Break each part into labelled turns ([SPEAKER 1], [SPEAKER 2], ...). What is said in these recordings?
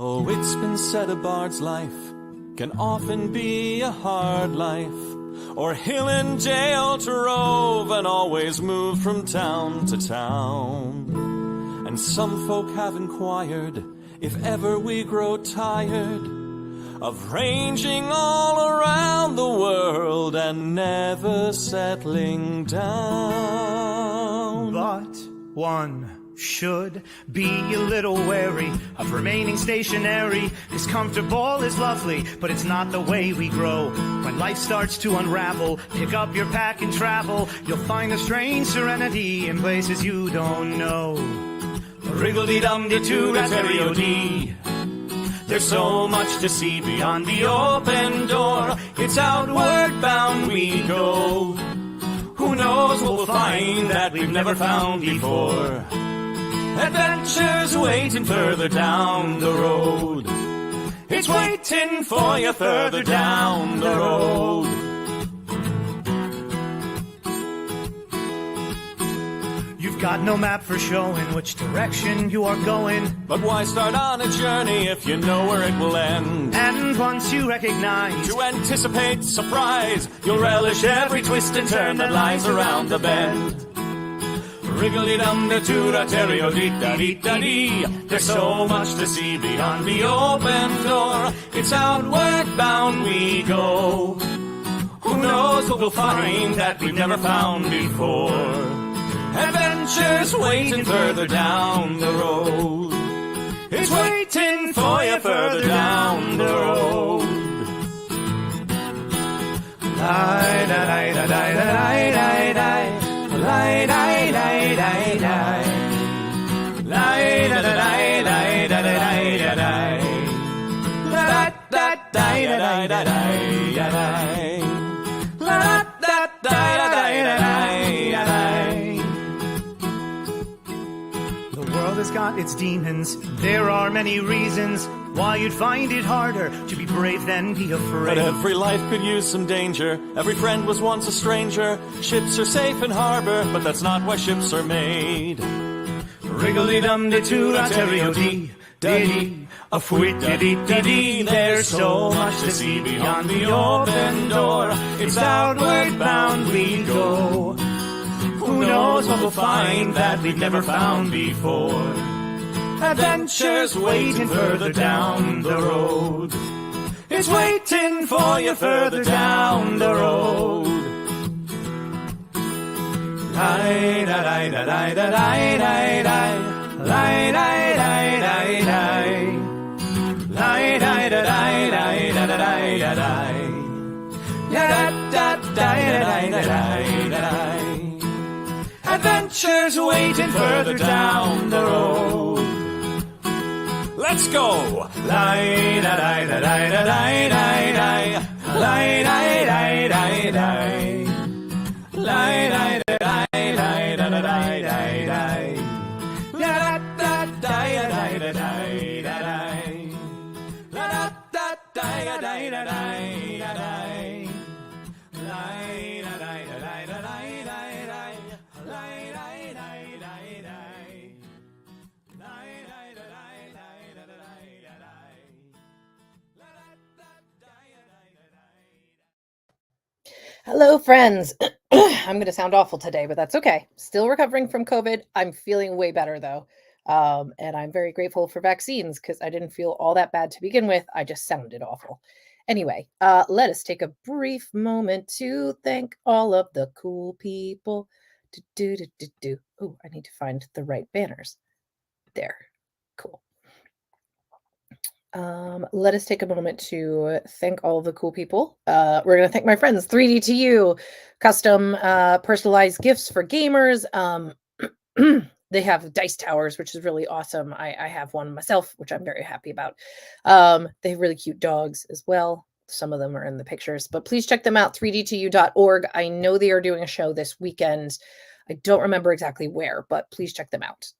[SPEAKER 1] Oh, it's been said a bard's life can often be a hard life, or hill and dale to rove and always move from town to town. And some folk have inquired if ever we grow tired of ranging all around the world and never settling down.
[SPEAKER 2] But one should be a little wary of remaining stationary. 'Cause comfortable is lovely, but it's not the way we grow. When life starts to unravel, pick up your pack and travel. You'll find a strange serenity in places you don't know. Wriggle-dee-dum-dee-doo-rat-terry-o-dee. There's so much to see beyond the open door. It's outward bound we go. Who knows what we'll find that we've never found before. Adventures waiting further down the road. It's waiting for you further down the road. You've got no map for showing which direction you are going.
[SPEAKER 1] But why start on a journey if you know where it will end?
[SPEAKER 2] And once you recognize,
[SPEAKER 1] to anticipate surprise, you'll relish every twist and turn that lies around the bend. Wriggle-dee-dum-dee-doo-rat-terry-o-dee-da-dee-da-dee. There's so much to see beyond the open door. It's outward bound we go. Who knows what we'll find that we've never found before. Adventures waiting further down the road. It's waiting for you further down the road. Lie-da-lie-da-lie-da-lie-da-lie. Lie-da-lie-da-lie-da-lie. Lie-da-da-lie-da-lie-da-lie-da-lie. La-da-da-lie-da-lie-da-lie. La-da-da-lie-da-lie-da-lie. The world has got its demons. There are many reasons why you'd find it harder to be brave than be afraid. But every life could use some danger. Every friend was once a stranger. Ships are safe in harbor, but that's not why ships are made. Wriggle-dee-dum-dee-doo-rat-terry-o-dee, da-dee, a fwit-da-dee-da-dee. There's so much to see beyond the open door. It's outward bound we go. Who knows what we'll find that we've never found before. Adventures waiting further down the road. It's waiting for you further down the road. Lie-da-lie-da-lie-da-lie-da-lie. Lie-da-lie-da-lie-da-lie. Lie-da-da-lie-da-lie-da-lie. La-da-da-da-da-lie-da-lie. Adventures waiting further down the road. Let's go! Lie-da-lie-da-lie-da-lie-da-lie. Lie-da-lie-da-lie-da-lie. Lie-da-lie-da-lie-da-lie-da-lie. La-da-da-lie-da-lie-da-lie. La-da-da-lie-da-lie-da-lie.
[SPEAKER 3] Hello, friends. I'm going to sound awful today, but that's okay. Still recovering from COVID. I'm feeling way better, though. And I'm very grateful for vaccines because I didn't feel all that bad to begin with. I just sounded awful. Anyway, let us take a brief moment to thank all of the cool people. Oh, I need to find the right banners. There. Cool. Let us take a moment to thank all of the cool people. We're going to thank my friends, 3D2U, custom personalized gifts for gamers. They have dice towers, which is really awesome. I have one myself, which I'm very happy about. They have really cute dogs as well. Some of them are in the pictures, but please check them out, 3d2u.org. I know they are doing a show this weekend. I don't remember exactly where, but please check them out.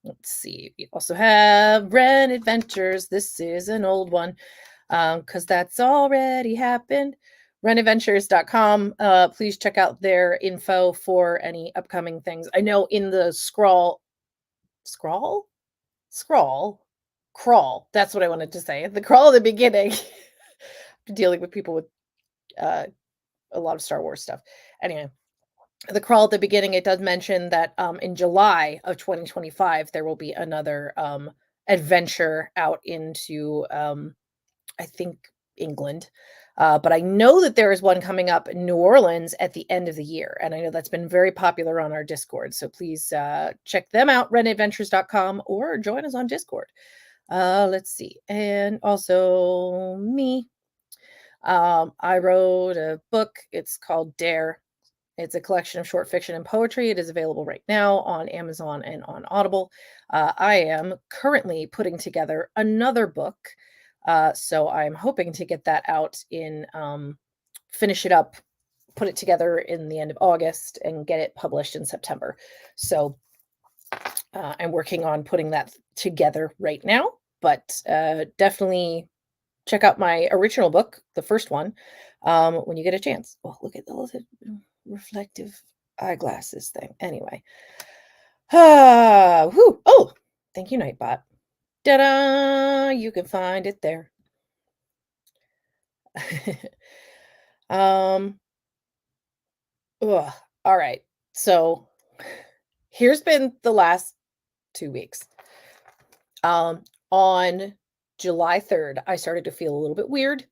[SPEAKER 3] Let's see. We also have Ren Adventures. This is an old one because that's already happened. renadventures.com. Please check out their info for any upcoming things. I know in the scroll crawl. That's what I wanted to say. The crawl at the beginning. Dealing with people with a lot of Star Wars stuff. Anyway, the crawl at the beginning, it does mention that in July of 2025 there will be another adventure out into I think England. But I know that there is one coming up in New Orleans at the end of the year. And I know that's been very popular on our Discord. So please check them out, renadventures.com, or join us on Discord. Let's see. And also me. I wrote a book. It's called Dare. It's a collection of short fiction and poetry. It is available right now on Amazon and on Audible. I am currently putting together another book. So I'm hoping to get that out finish it up, put it together in the end of August and get it published in September. So I'm working on putting that together right now, but definitely check out my original book, the first one, when you get a chance. Oh, look at those reflective eyeglasses thing. Anyway. Oh, thank you, Nightbot. Ta-da! You can find it there. All right. So here's been the last 2 weeks. On July 3rd, I started to feel a little bit weird,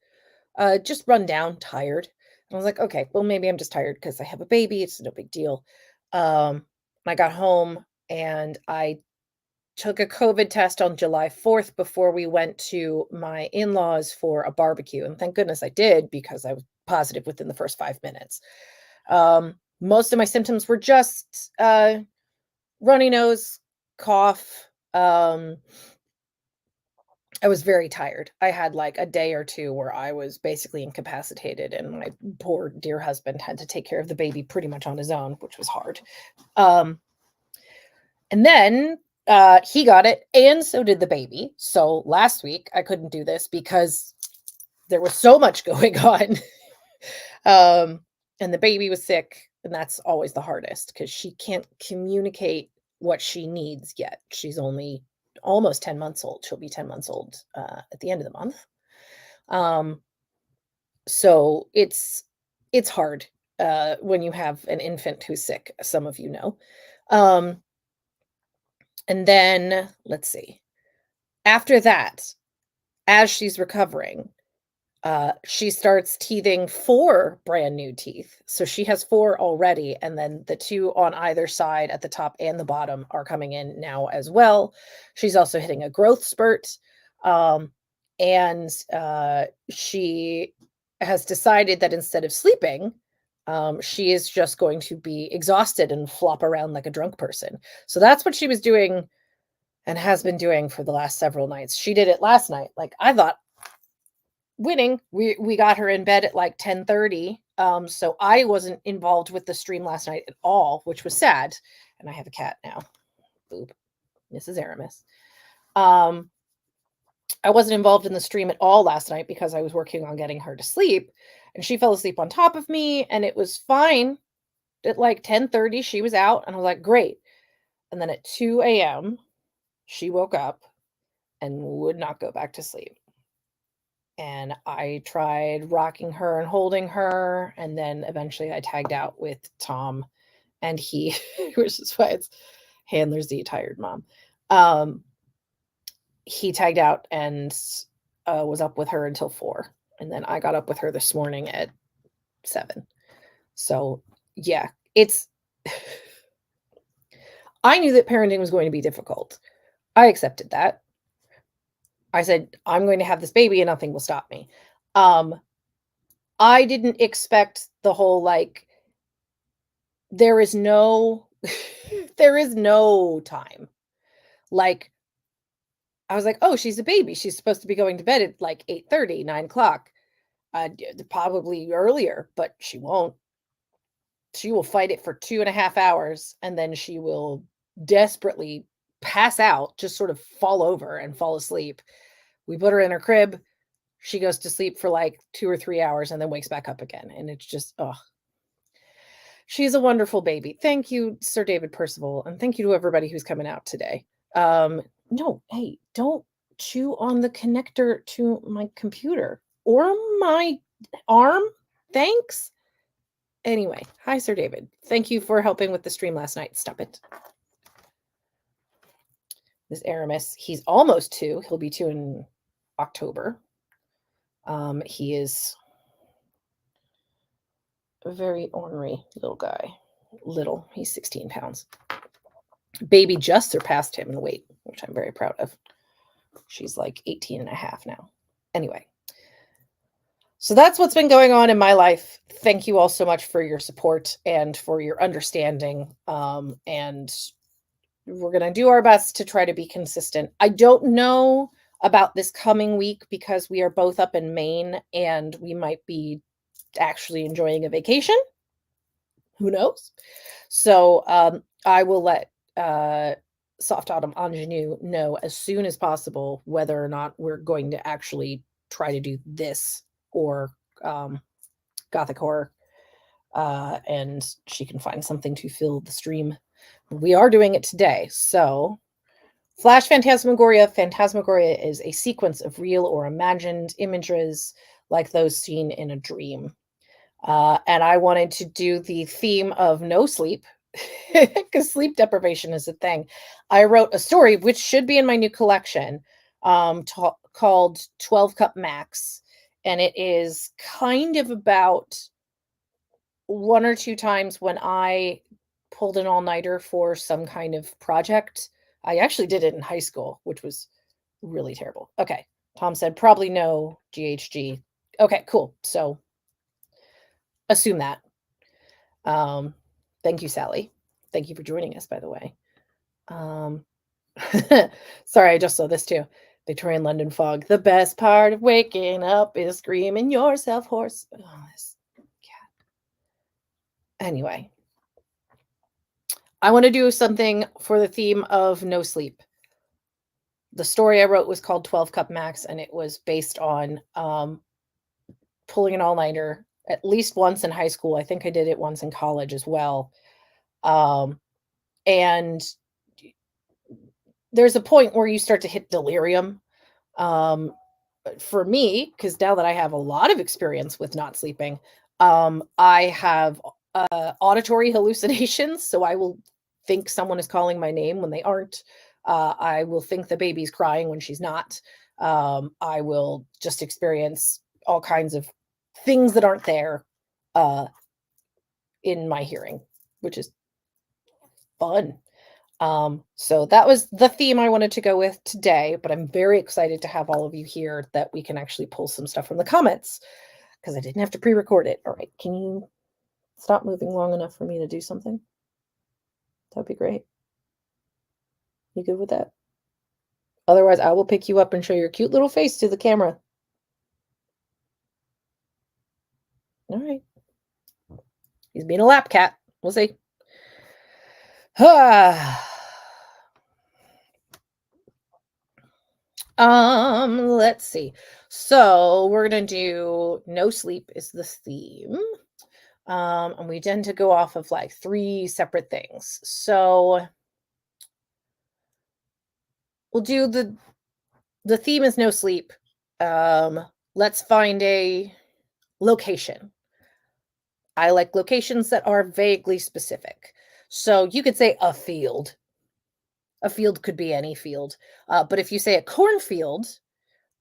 [SPEAKER 3] just run down, tired. I was like, okay, well, maybe I'm just tired because I have a baby. It's no big deal. I got home and I took a COVID test on July 4th before we went to my in-laws for a barbecue. And thank goodness I did, because I was positive within the first 5 minutes. Most of my symptoms were just runny nose, cough. I was very tired. I had like a day or two where I was basically incapacitated, and my poor dear husband had to take care of the baby pretty much on his own, which was hard. And then he got it, and so did the baby. So last week I couldn't do this because there was so much going on. And the baby was sick, and that's always the hardest because she can't communicate what she needs yet. She's only almost 10 months old. She'll be 10 months old at the end of the month. So it's hard when you have an infant who's sick, some of you know. And then let's see. After that, as she's recovering, she starts teething 4 brand new teeth. So she has 4 already, and then the 2 on either side at the top and the bottom are coming in now as well. She's also hitting a growth spurt. And she has decided that instead of sleeping, she is just going to be exhausted and flop around like a drunk person. So that's what she was doing and has been doing for the last several nights. She did it last night. Like, I thought, winning. We got her in bed at like 10:30. So I wasn't involved with the stream last night at all, which was sad. And I have a cat now. Boop. Mrs. Aramis. I wasn't involved in the stream at all last night because I was working on getting her to sleep, and she fell asleep on top of me, and it was fine. At like 10:30, she was out, and I was like, great. And then at 2 a.m., she woke up and would not go back to sleep. And I tried rocking her and holding her, and then eventually I tagged out with Tom, and he, which is why it's Handler's the tired mom. He tagged out and was up with her until 4. And then I got up with her this morning at 7. So yeah, I knew that parenting was going to be difficult. I accepted that. I said, I'm going to have this baby and nothing will stop me. I didn't expect the whole, like, there is no time. Like, I was like, oh, she's a baby. She's supposed to be going to bed at like 8:30, 9 o'clock. Probably earlier, but she won't. She will fight it for 2.5 hours, and then she will desperately pass out, just sort of fall over and fall asleep. We put her in her crib. She goes to sleep for like 2 or 3 hours and then wakes back up again. And it's just, she's a wonderful baby. Thank you, Sir David Percival. And thank you to everybody who's coming out today. No, hey, don't chew on the connector to my computer or my arm. Thanks. Anyway, hi, Sir David. Thank you for helping with the stream last night. Stop it. This Aramis, he's almost 2. He'll be 2 in October. He is a very ornery little guy. Little. He's 16 pounds. Baby just surpassed him in weight, which I'm very proud of. She's like 18 and a half now. Anyway. So that's what's been going on in my life. Thank you all so much for your support and for your understanding. And we're going to do our best to try to be consistent. I don't know about this coming week because we are both up in Maine and we might be actually enjoying a vacation. Who knows? So I will let Soft Autumn Ingenue know as soon as possible whether or not we're going to actually try to do this or Gothic horror, and she can find something to fill the stream. We are doing it today. So Flash Phantasmagoria. Phantasmagoria is a sequence of real or imagined images like those seen in a dream. And I wanted to do the theme of no sleep because sleep deprivation is a thing. I wrote a story, which should be in my new collection, called 12 Cup Max. And it is kind of about 1 or 2 times when I pulled an all-nighter for some kind of project. I actually did it in high school, which was really terrible. Okay. Tom said probably no GHG. Okay, cool. So assume that. Thank you, Sally. Thank you for joining us, by the way. Sorry, I just saw this too. Victorian London fog. The best part of waking up is screaming yourself hoarse. Oh, this cat. Anyway, I want to do something for the theme of no sleep. The story I wrote was called 12 Cup Max, and it was based on pulling an all-nighter at least once in high school. I think I did it once in college as well. And there's a point where you start to hit delirium. For me, because now that I have a lot of experience with not sleeping, I have auditory hallucinations. So I will think someone is calling my name when they aren't. I will think the baby's crying when she's not. I will just experience all kinds of things that aren't there in my hearing, which is fun. So that was the theme I wanted to go with today, but I'm very excited to have all of you here that we can actually pull some stuff from the comments because I didn't have to pre-record it. All right, can you stop moving long enough for me to do something? That'd be great. You good with that? Otherwise, I will pick you up and show your cute little face to the camera. All right. He's being a lap cat. We'll see. Let's see. So we're gonna do no sleep is the theme. And we tend to go off of like 3 separate things. So we'll do the theme is no sleep. Let's find a location. I like locations that are vaguely specific. So you could say a field. A field could be any field. But if you say a cornfield,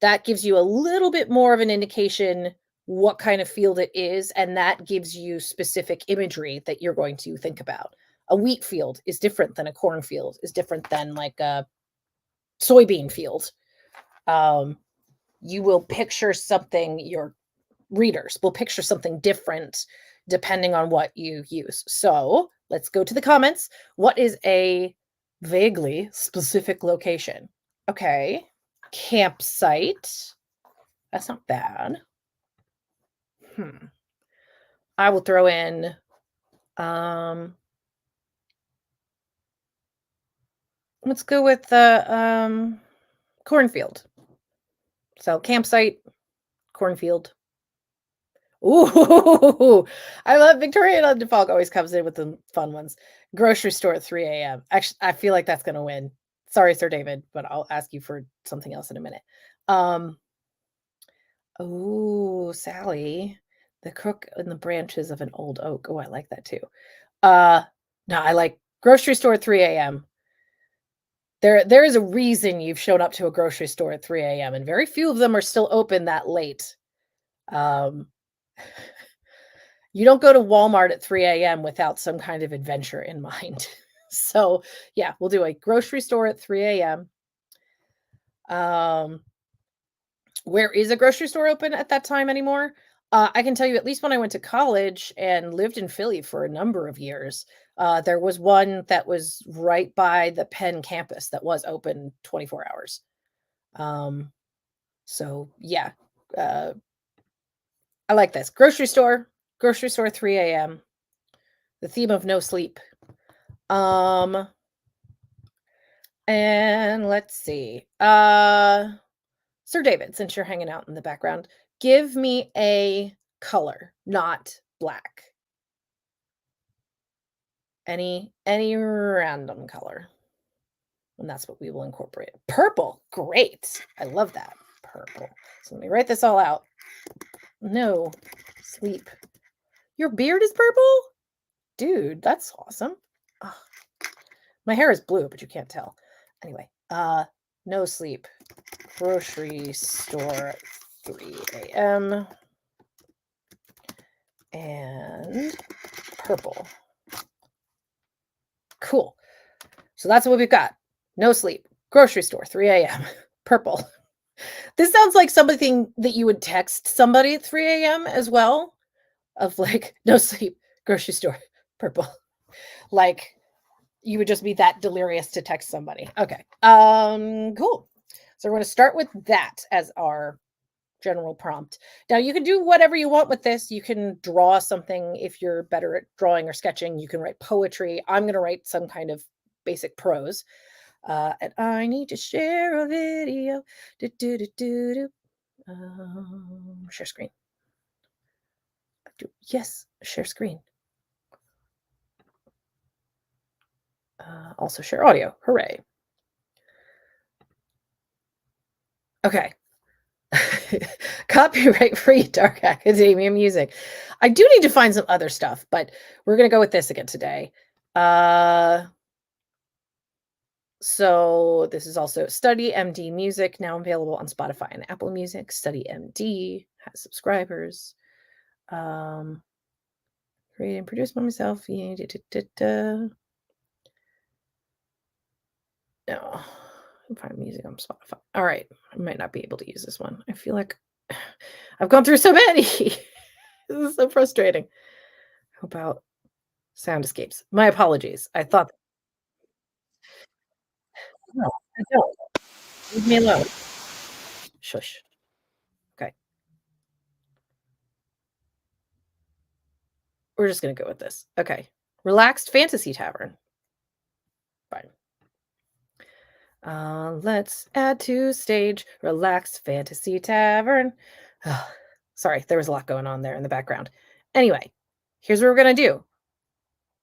[SPEAKER 3] that gives you a little bit more of an indication what kind of field it is. And that gives you specific imagery that you're going to think about. A wheat field is different than a cornfield, is different than like a soybean field. You will picture something, your readers will picture something different depending on what you use. So let's go to the comments. What is a vaguely specific location? Okay. Campsite. That's not bad. I will throw in let's go with the cornfield. So campsite, cornfield. Ooh, I love Victoria London Fog always comes in with the fun ones. Grocery store at 3 a.m. Actually, I feel like that's going to win. Sorry, Sir David, but I'll ask you for something else in a minute. Um, oh, Sally, the crook in the branches of an old oak. Oh, I like that too. Uh, no, I like grocery store at 3 a.m. There is a reason you've shown up to a grocery store at 3 a.m., and very few of them are still open that late. Um, you don't go to Walmart at 3 a.m. without some kind of adventure in mind. So, yeah, we'll do a grocery store at 3 a.m. Um, where is a grocery store open at that time anymore? I can tell you, at least when I went to college and lived in Philly for a number of years, there was one that was right by the Penn campus that was open 24 hours. Um, so yeah, uh, I like this grocery store, 3 a.m. The theme of no sleep. Um, and let's see. Sir David, since you're hanging out in the background, give me a color, not black. Any random color. And that's what we will incorporate. Purple. Great. I love that. Purple. So let me write this all out. No sleep. Your beard is purple? Dude, that's awesome. Ugh. My hair is blue, but you can't tell. Anyway, no sleep. Grocery store 3 a.m. and purple. Cool. So that's what we've got. No sleep. Grocery store 3 a.m. Purple. This sounds like something that you would text somebody at 3 a.m. as well. Of like, no sleep, grocery store, purple. Like you would just be that delirious to text somebody. Okay. Cool. So we're going to start with that as our general prompt. Now you can do whatever you want with this. You can draw something if you're better at drawing or sketching. You can write poetry. I'm going to write some kind of basic prose. And I need to share a video. Share screen. Yes, share screen. Also share audio. Hooray. Okay. Copyright free Dark Academia music. I do need to find some other stuff, but we're going to go with this again today. So this is also Study MD Music, now available on Spotify and Apple Music. Study MD has subscribers. Created and produced by myself. Yeah, no, I'm find music on Spotify. All right, I might not be able to use this one. I feel like I've gone through so many. This is so frustrating. How about sound escapes? My apologies. I thought. No, I don't. Leave me alone. Shush. Okay. We're just gonna go with this. Okay. Relaxed Fantasy Tavern. Fine. Let's add to stage. Relaxed Fantasy Tavern. Sorry, there was a lot going on there in the background. Anyway, here's what we're gonna do.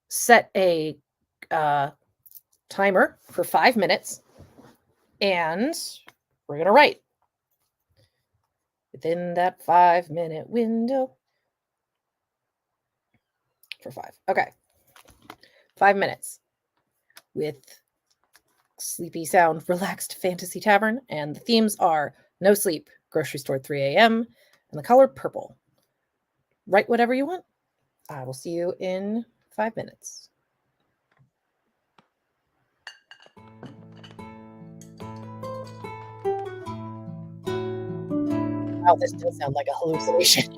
[SPEAKER 3] Set a timer for 5 minutes, and we're gonna write within that 5-minute window. For 5. Okay. 5 minutes with sleepy sound, relaxed Fantasy Tavern, and the themes are no sleep, grocery store 3 a.m., and the color purple. Write whatever you want. I will see you in 5 minutes. Wow, this does sound like a hallucination.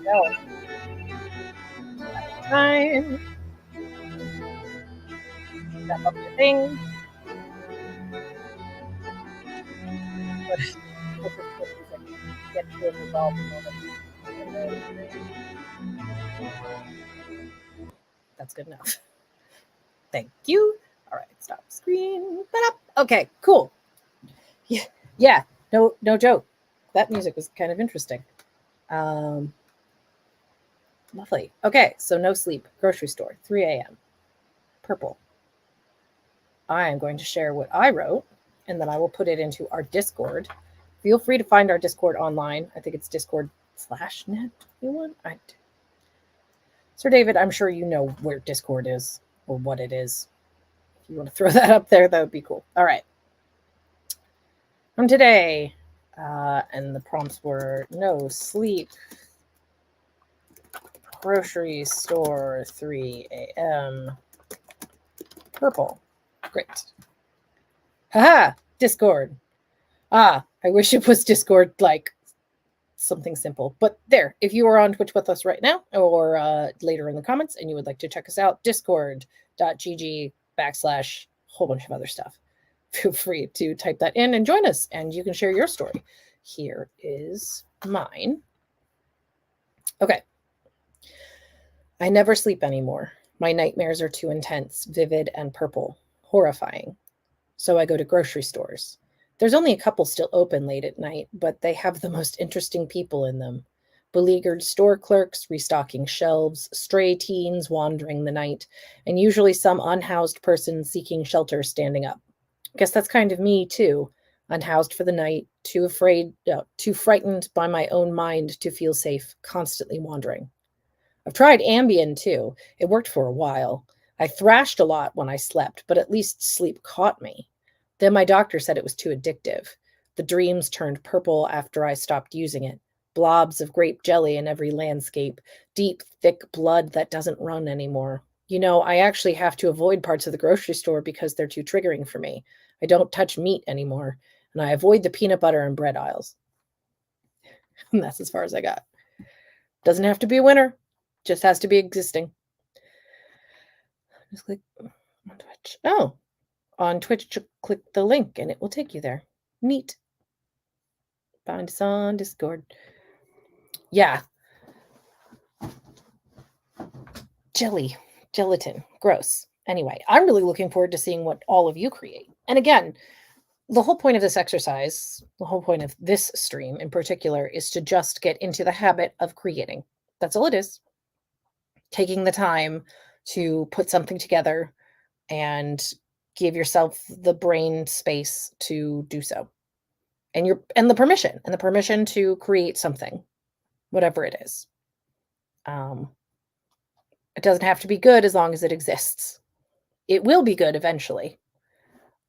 [SPEAKER 3] go. Time. Wrap up your thing. Get to a resolved moment. That's good enough. Thank you. All right, stop screen. Okay, cool. Yeah. No joke. That music was kind of interesting. Lovely. Okay, so no sleep. Grocery store, 3 a.m. Purple. I am going to share what I wrote, and then I will put it into our Discord. Feel free to find our Discord online. I think it's Discord/net. You want? Sir David, I'm sure you know where Discord is or what it is. If you want to throw that up there, that would be cool. All right. From today, and the prompts were no sleep, grocery store, 3 a.m. Purple. Great. Haha, Discord. I wish it was Discord like something simple. But there, if you are on Twitch with us right now or later in the comments and you would like to check us out, discord.gg/ whole bunch of other stuff. Feel free to type that in and join us, and you can share your story. Here is mine. Okay. I never sleep anymore. My nightmares are too intense, vivid, and purple. Horrifying. So I go to grocery stores. There's only a couple still open late at night, but they have the most interesting people in them. Beleaguered store clerks restocking shelves, stray teens wandering the night, and usually some unhoused person seeking shelter standing up. Guess that's kind of me, too. Unhoused for the night, too frightened by my own mind to feel safe, constantly wandering. I've tried Ambien, too. It worked for a while. I thrashed a lot when I slept, but at least sleep caught me. Then my doctor said it was too addictive. The dreams turned purple after I stopped using it. Blobs of grape jelly in every landscape. Deep, thick blood that doesn't run anymore. You know, I actually have to avoid parts of the grocery store because they're too triggering for me. I don't touch meat anymore, and I avoid the peanut butter and bread aisles. And that's as far as I got. Doesn't have to be a winner. Just has to be existing. Just click on Twitch. Oh, on Twitch, click the link and it will take you there. Neat. Find us on Discord. Yeah. Gelatin. Gross. Anyway, I'm really looking forward to seeing what all of you create. And again, the whole point of this exercise, the whole point of this stream in particular, is to just get into the habit of creating. That's all it is. Taking the time to put something together and give yourself the brain space to do so. And the permission to create something, whatever it is. It doesn't have to be good as long as it exists. It will be good eventually.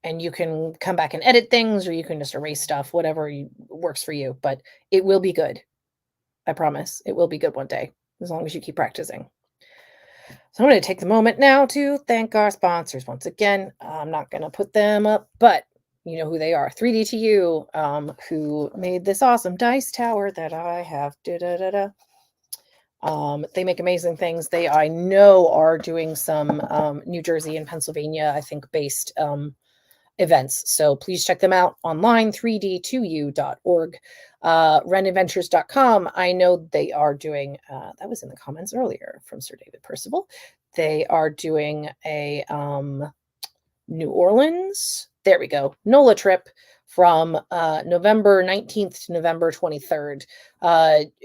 [SPEAKER 3] And you can come back and edit things, or you can just erase stuff, whatever works for you. But it will be good. I promise. It will be good one day, as long as you keep practicing. So I'm going to take the moment now to thank our sponsors once again. I'm not going to put them up, but you know who they are. 3D2U, who made this awesome dice tower that I have. They make amazing things. They, I know, are doing some New Jersey and Pennsylvania, I think, based events. So please check them out online, 3d2u.org. Renadventures.com. I know they are doing, that was in the comments earlier from Sir David Percival. They are doing a New Orleans, there we go, NOLA trip from November 19th to November 23rd.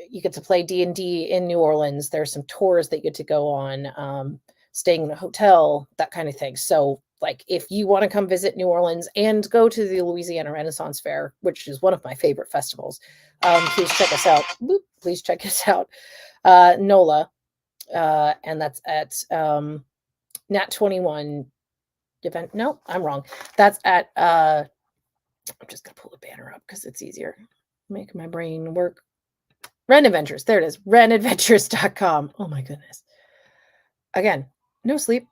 [SPEAKER 3] You get to play D&D in New Orleans. There's some tours that you get to go on, staying in a hotel, that kind of thing. So Like, if you want to come visit New Orleans and go to the Louisiana Renaissance Fair, which is one of my favorite festivals, please check us out. Boop, please check us out. NOLA, and that's at Nat 21 event. No, I'm wrong. That's at I'm just gonna pull the banner up because it's easier. Make my brain work. Ren Adventures. There it is. renadventures.com. Oh my goodness. Again, no sleep.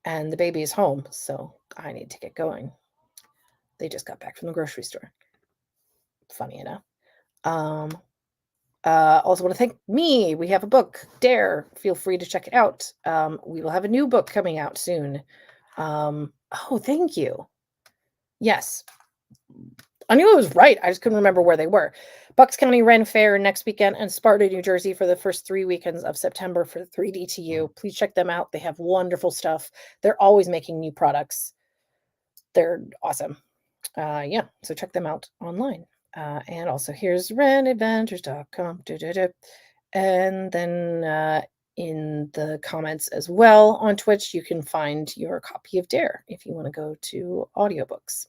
[SPEAKER 3] And the baby is home, so I need to get going. They just got back from the grocery store. Funny enough. Also want to thank me. We have a book, Dare. Feel free to check it out. We will have a new book coming out soon. Oh, thank you. Yes. I knew I was right. I just couldn't remember where they were. Bucks County Ren Fair next weekend and Sparta, New Jersey for the first 3 weekends of September for 3DTU. Please check them out. They have wonderful stuff. They're always making new products. They're awesome. Yeah, so check them out online. And also here's renadventures.com. And then in the comments as well on Twitch, you can find your copy of Dare if you want to go to audiobooks.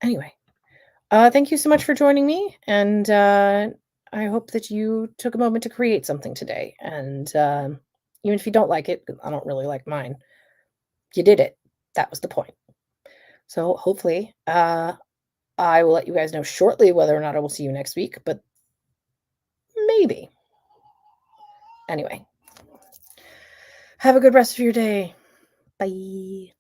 [SPEAKER 3] Anyway, thank you so much for joining me. And I hope that you took a moment to create something today. And even if you don't like it, I don't really like mine, you did it. That was the point. So hopefully I will let you guys know shortly whether or not I will see you next week, but maybe. Anyway, have a good rest of your day. Bye.